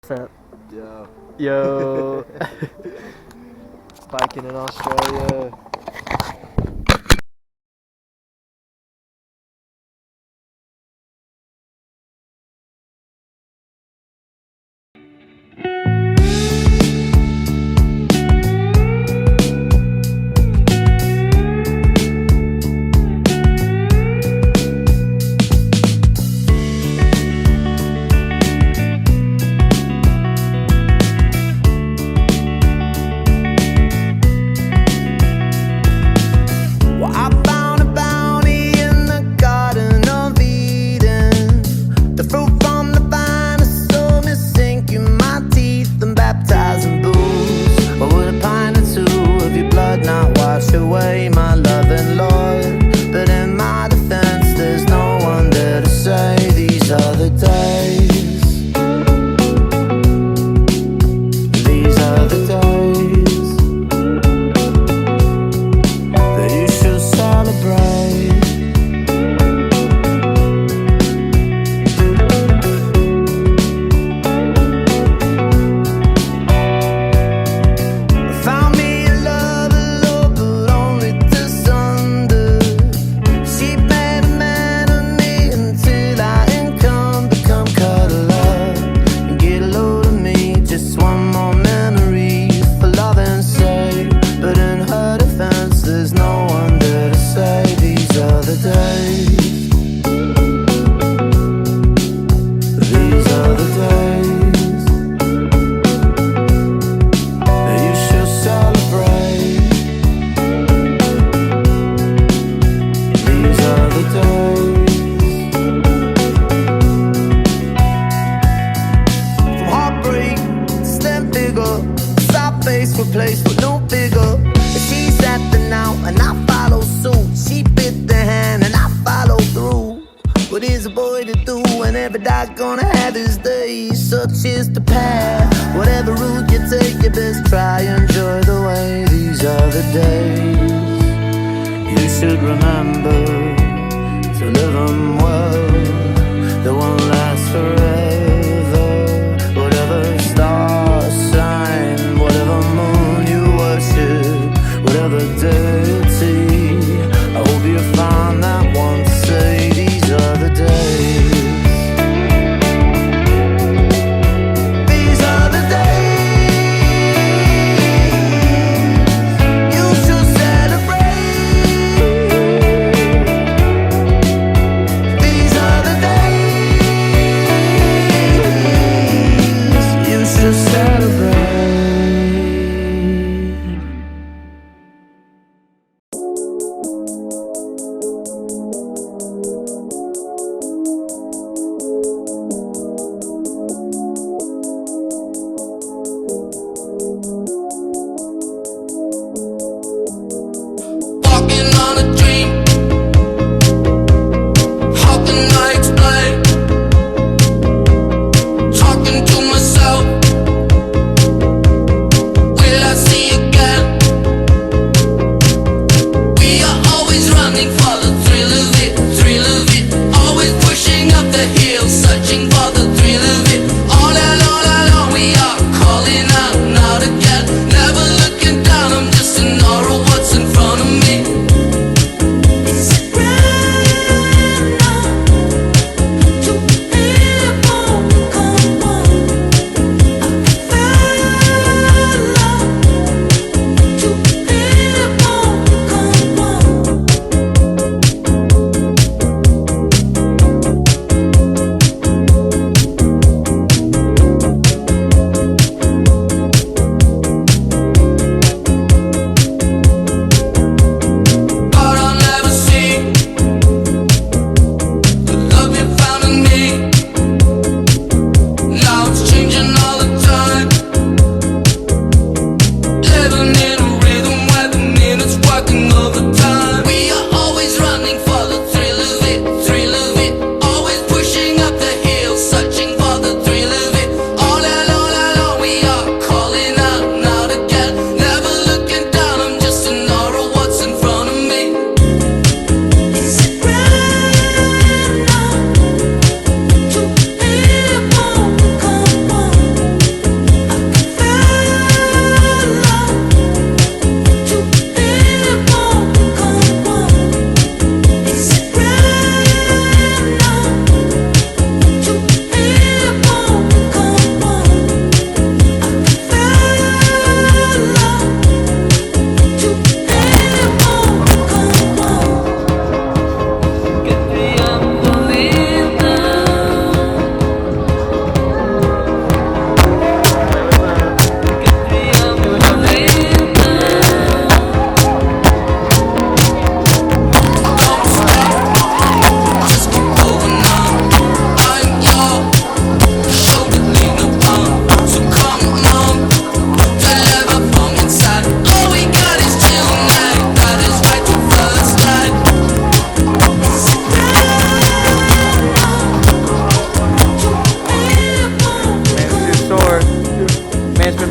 Fair. Yeah. Yo. Biking in Australia. Away my love and Lord, but in my defense there's no one there to say these are the days. These are the days that you should celebrate. Found me a love alone, but only to sunder. She made a man of me until I income become cuddle up and get a load of me. Just one more memory for loving's sake, but in her defense there's no one there to say these are the days. These are the days that you should celebrate. These are the days. From heartbreak to slim figure, soft face replaced with no bigger. She sat the now and I follow suit. She bit the hand and I follow through. What is a boy to do when every dog gonna have his days? Such is the path. Whatever route you take, you best try enjoy the way. These are the days you should remember to live them well. They won't last forever. Whatever star sign, whatever moon you worship, whatever deity, I hope you find that one to say these are the days. These are the days you should celebrate. These are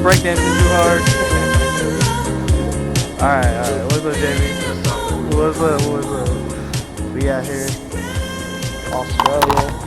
breakdancing too hard. Alright. What's up, Jamie? What's up? We out here. Australia.